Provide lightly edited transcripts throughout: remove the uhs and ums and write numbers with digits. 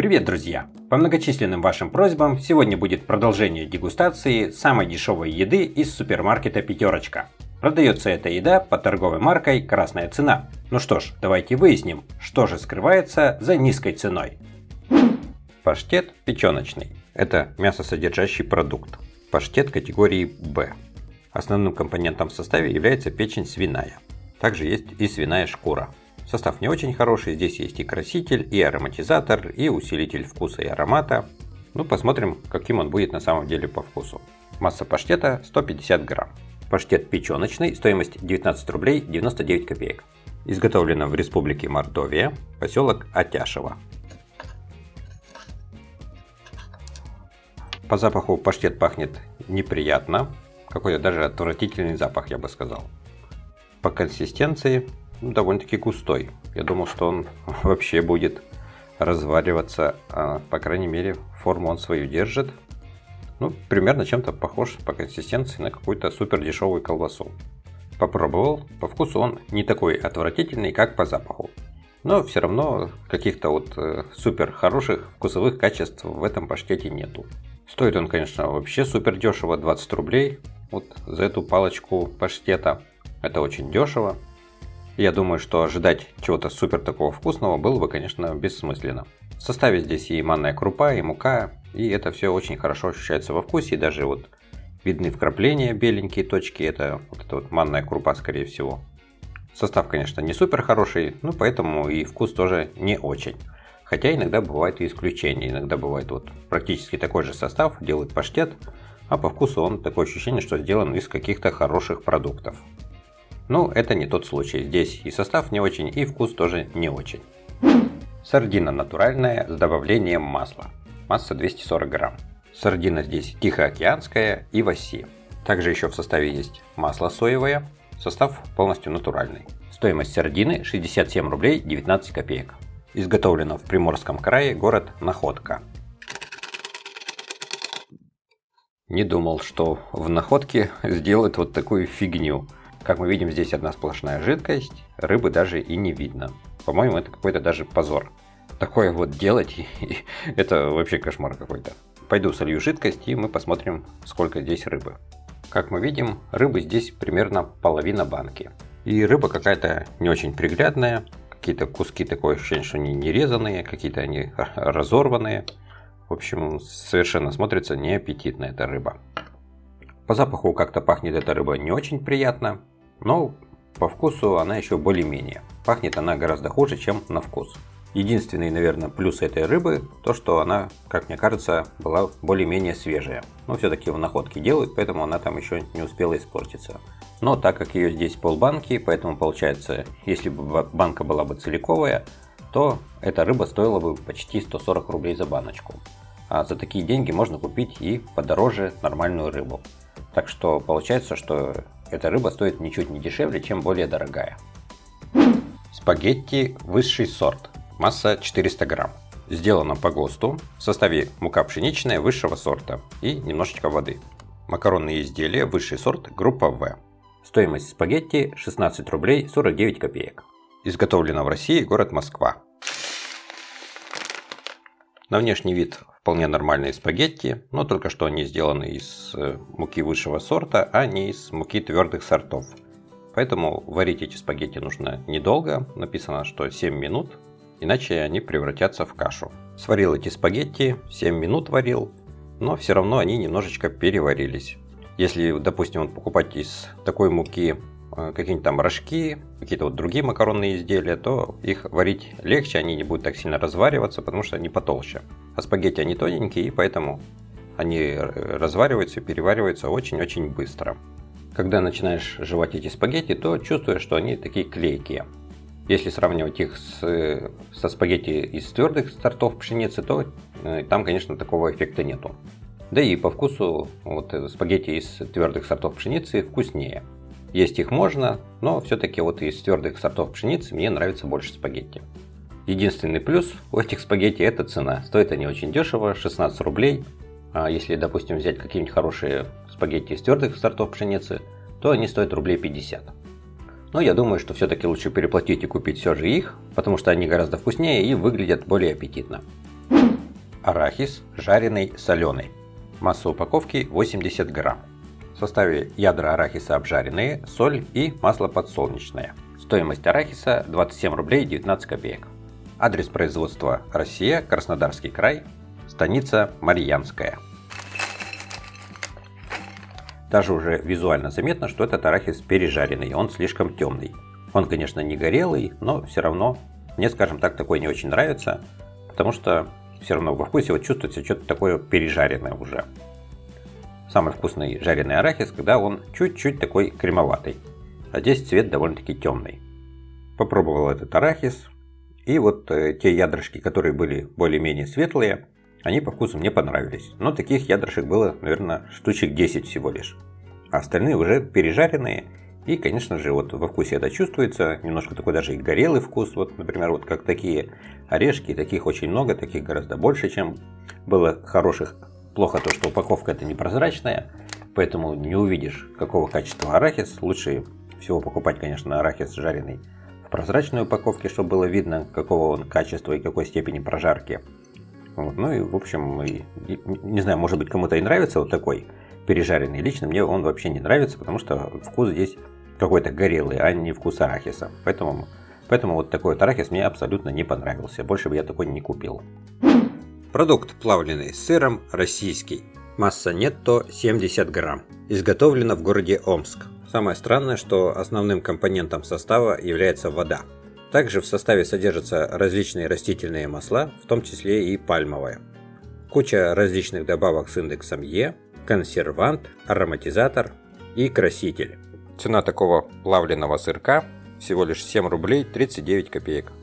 Привет, друзья! По многочисленным вашим просьбам сегодня будет продолжение дегустации самой дешевой еды из супермаркета «Пятерочка». Продается эта еда под торговой маркой «Красная цена». Ну что ж, давайте выясним, что же скрывается за низкой ценой. Паштет печеночный. Это мясосодержащий продукт. Паштет категории «Б». Основным компонентом в составе является печень свиная. Также есть и свиная шкура. Состав не очень хороший, здесь есть и краситель, и ароматизатор, и усилитель вкуса и аромата. Ну, посмотрим, каким он будет на самом деле по вкусу. Масса паштета 150 грамм. Паштет печеночный, стоимость 19 рублей 99 копеек. Изготовлено в Республике Мордовия, поселок Атяшево. По запаху паштет пахнет неприятно, какой-то даже отвратительный запах, я бы сказал. По консистенции довольно-таки густой. Я думал, что он вообще будет развариваться, по крайней мере, форму он свою держит. Ну, примерно чем-то похож по консистенции на какую-то супер дешевую колбасу. Попробовал, по вкусу он не такой отвратительный, как по запаху. Но все равно каких-то супер хороших вкусовых качеств в этом паштете нету. Стоит он, конечно, вообще супер дешево, 20 рублей за эту палочку паштета. Это очень дешево. Я думаю, что ожидать чего-то супер такого вкусного было бы, конечно, бессмысленно. В составе здесь и манная крупа, и мука, и это все очень хорошо ощущается во вкусе. И даже видны вкрапления, беленькие точки, это манная крупа, скорее всего. Состав, конечно, не супер хороший, но поэтому и вкус тоже не очень. Хотя иногда бывают и исключения. Иногда бывает практически такой же состав, делают паштет, а по вкусу он такое ощущение, что сделан из каких-то хороших продуктов. Но это не тот случай. Здесь и состав не очень, и вкус тоже не очень. Сардина натуральная с добавлением масла. Масса 240 грамм. Сардина здесь тихоокеанская и васи. Также еще в составе есть масло соевое. Состав полностью натуральный. Стоимость сардины 67 рублей 19 копеек. Изготовлено в Приморском крае, город Находка. Не думал, что в Находке сделают такую фигню. Как мы видим, здесь одна сплошная жидкость, рыбы даже и не видно. По-моему, это какой-то даже позор. Такое делать, это вообще кошмар какой-то. Пойду солью жидкость, и мы посмотрим, сколько здесь рыбы. Как мы видим, рыбы здесь примерно половина банки. И рыба какая-то не очень приглядная. Какие-то куски, такое ощущение, что они не резаные, какие-то они разорванные. В общем, совершенно смотрится неаппетитно эта рыба. По запаху как-то пахнет эта рыба не очень приятно. Но по вкусу она еще более-менее. Пахнет она гораздо хуже, чем на вкус. Единственный, наверное, плюс этой рыбы, то что она, как мне кажется, была более-менее свежая. Но все-таки в Находке делают, поэтому она там еще не успела испортиться. Но так как ее здесь полбанки, поэтому получается, если бы банка была бы целиковая, то эта рыба стоила бы почти 140 рублей за баночку. А за такие деньги можно купить и подороже нормальную рыбу. Так что получается, что эта рыба стоит ничуть не дешевле, чем более дорогая. Спагетти высший сорт. Масса 400 грамм. Сделано по ГОСТу. В составе мука пшеничная высшего сорта и немножечко воды. Макаронные изделия высший сорт группа В. Стоимость спагетти 16 рублей 49 копеек. Изготовлено в России, город Москва. На внешний вид вполне нормальные спагетти, но только что они сделаны из муки высшего сорта, а не из муки твердых сортов. Поэтому варить эти спагетти нужно недолго, написано, что 7 минут, иначе они превратятся в кашу. Сварил эти спагетти, 7 минут варил, но все равно они немножечко переварились. Если, допустим, покупать из такой муки какие-нибудь там рожки, какие-то другие макаронные изделия, то их варить легче, они не будут так сильно развариваться, потому что они потолще. А спагетти они тоненькие, и поэтому они развариваются и перевариваются очень-очень быстро. Когда начинаешь жевать эти спагетти, то чувствуешь, что они такие клейкие. Если сравнивать их со спагетти из твердых сортов пшеницы, то там, конечно, такого эффекта нету. Да и по вкусу спагетти из твердых сортов пшеницы вкуснее. Есть их можно, но все-таки из твердых сортов пшеницы мне нравится больше спагетти. Единственный плюс у этих спагетти — это цена. Стоят они очень дешево, 16 рублей. А если, допустим, взять какие-нибудь хорошие спагетти из твердых сортов пшеницы, то они стоят рублей 50. Но я думаю, что все-таки лучше переплатить и купить все же их, потому что они гораздо вкуснее и выглядят более аппетитно. арахис, жареный, соленый. Масса упаковки 80 грамм. В составе ядра арахиса обжаренные, соль и масло подсолнечное. Стоимость арахиса 27 рублей 19 копеек. Адрес производства: Россия, Краснодарский край, станица Марьянская. Даже уже визуально заметно, что этот арахис пережаренный, он слишком темный. Он, конечно, не горелый, но все равно мне, скажем так, такой не очень нравится, потому что все равно во вкусе вот чувствуется что-то такое пережаренное уже. Самый вкусный жареный арахис, когда он чуть-чуть такой кремоватый, а здесь цвет довольно-таки темный. Попробовал этот арахис, и вот те ядрышки, которые были более-менее светлые, они по вкусу мне понравились. Но таких ядрышек было, наверное, штучек 10 всего лишь. А остальные уже пережаренные. И, конечно же, вот во вкусе это чувствуется. Немножко такой даже и горелый вкус. Вот, например, вот как такие орешки. Таких очень много, таких гораздо больше, чем было хороших. Плохо то, что упаковка это непрозрачная. Поэтому не увидишь, какого качества арахис. Лучше всего покупать, конечно, арахис жареный в прозрачной упаковке, чтобы было видно, какого он качества и какой степени прожарки. Вот. Ну и, в общем, не знаю, может быть, кому-то и нравится вот такой пережаренный. Лично мне он вообще не нравится, потому что вкус здесь какой-то горелый, а не вкус арахиса. Поэтому вот такой вот арахис мне абсолютно не понравился. Больше бы я такой не купил. Продукт плавленый с сыром российский. Масса нетто 70 грамм. Изготовлено в городе Омск. Самое странное, что основным компонентом состава является вода. Также в составе содержатся различные растительные масла, в том числе и пальмовое. Куча различных добавок с индексом Е, консервант, ароматизатор и краситель. Цена такого плавленного сырка всего лишь 7 рублей 39 копеек.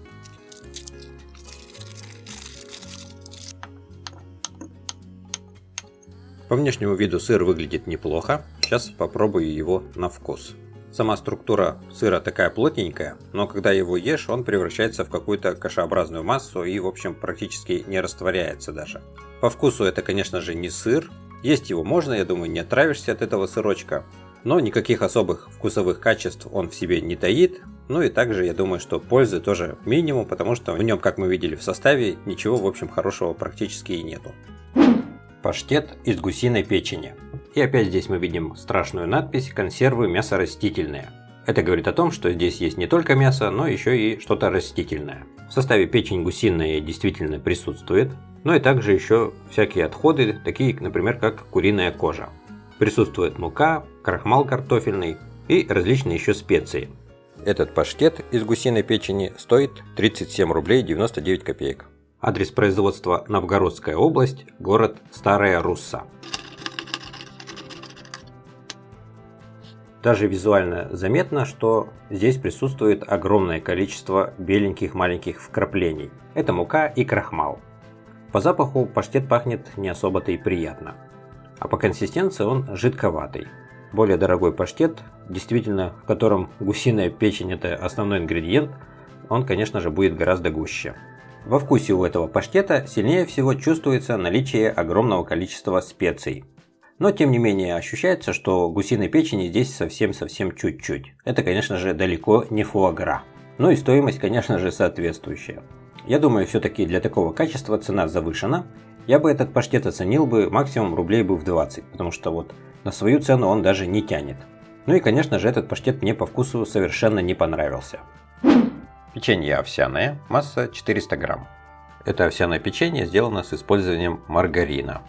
По внешнему виду сыр выглядит неплохо. Сейчас попробую его на вкус. Сама структура сыра такая плотненькая, но когда его ешь, он превращается в какую-то кашеобразную массу и, в общем, практически не растворяется даже. По вкусу это, конечно же, не сыр. Есть его можно, я думаю, не отравишься от этого сырочка. Но никаких особых вкусовых качеств он в себе не таит. Ну и также, я думаю, что пользы тоже минимум, потому что в нем, как мы видели в составе, ничего, в общем, хорошего практически и нету. Паштет из гусиной печени. И опять здесь мы видим страшную надпись «Консервы мясо растительное». Это говорит о том, что здесь есть не только мясо, но еще и что-то растительное. В составе печень гусиная действительно присутствует, но и также еще всякие отходы, такие, например, как куриная кожа. Присутствует мука, крахмал картофельный и различные еще специи. Этот паштет из гусиной печени стоит 37 рублей 99 копеек. Адрес производства: Новгородская область, город Старая Русса. Даже визуально заметно, что здесь присутствует огромное количество беленьких маленьких вкраплений. Это мука и крахмал. По запаху паштет пахнет не особо-то и приятно. А по консистенции он жидковатый. Более дорогой паштет, действительно, в котором гусиная печень это основной ингредиент, он, конечно же, будет гораздо гуще. Во вкусе у этого паштета сильнее всего чувствуется наличие огромного количества специй. Но тем не менее ощущается, что гусиной печени здесь совсем-совсем чуть-чуть. Это, конечно же, далеко не фуагра. Ну и стоимость, конечно же, соответствующая. Я думаю, все-таки для такого качества цена завышена. Я бы этот паштет оценил бы максимум рублей бы в 20, потому что вот на свою цену он даже не тянет. Ну и, конечно же, этот паштет мне по вкусу совершенно не понравился. Печенье овсяное, масса 400 грамм. Это овсяное печенье сделано с использованием маргарина.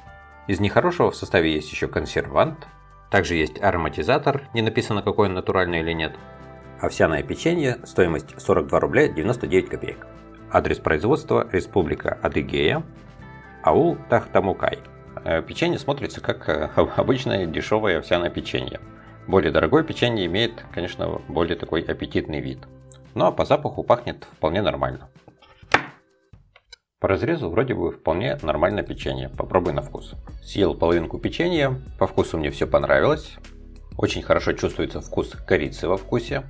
Из нехорошего в составе есть еще консервант. Также есть ароматизатор, не написано, какой он, натуральный или нет. Овсяное печенье, стоимость 42 рубля 99 копеек. Адрес производства: Республика Адыгея, аул Тахтамукай. Печенье смотрится как обычное дешевое овсяное печенье. Более дорогое печенье имеет, конечно, более такой аппетитный вид. Ну а по запаху пахнет вполне нормально. По разрезу вроде бы вполне нормальное печенье. Попробуй на вкус. Съел половинку печенья. По вкусу мне все понравилось. Очень хорошо чувствуется вкус корицы во вкусе.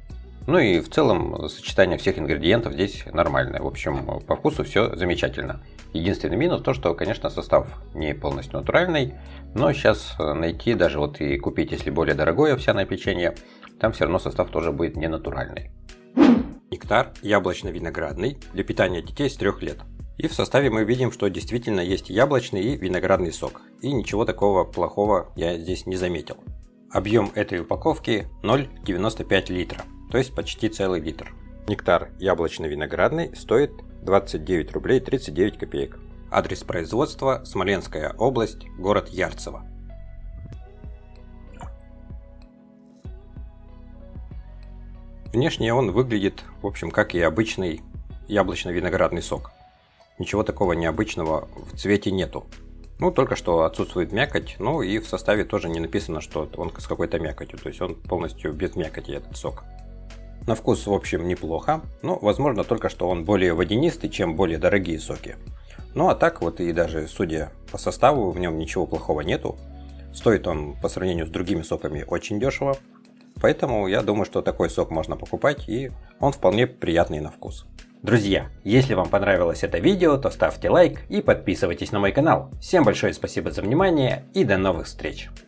Ну и в целом сочетание всех ингредиентов здесь нормальное. В общем, по вкусу все замечательно. Единственный минус то, что, конечно, состав не полностью натуральный. Но сейчас найти, даже вот и купить, если более дорогое овсяное печенье, там все равно состав тоже будет не натуральный. Нектар яблочно-виноградный для питания детей с 3 лет. И в составе мы видим, что действительно есть яблочный и виноградный сок. И ничего такого плохого я здесь не заметил. Объем этой упаковки 0,95 литра, то есть почти целый литр. Нектар яблочно-виноградный стоит 29 рублей 39 копеек. Адрес производства: Смоленская область, город Ярцево. Внешне он выглядит, в общем, как и обычный яблочно-виноградный сок. Ничего такого необычного в цвете нету. Ну, только что отсутствует мякоть, ну и в составе тоже не написано, что он с какой-то мякотью, то есть он полностью без мякоти, этот сок. На вкус, в общем, неплохо, но возможно только что он более водянистый, чем более дорогие соки. Ну а так вот, и даже судя по составу, в нем ничего плохого нету. Стоит он по сравнению с другими соками очень дешево, поэтому я думаю, что такой сок можно покупать, и он вполне приятный на вкус. Друзья, если вам понравилось это видео, то ставьте лайк и подписывайтесь на мой канал. Всем большое спасибо за внимание и до новых встреч!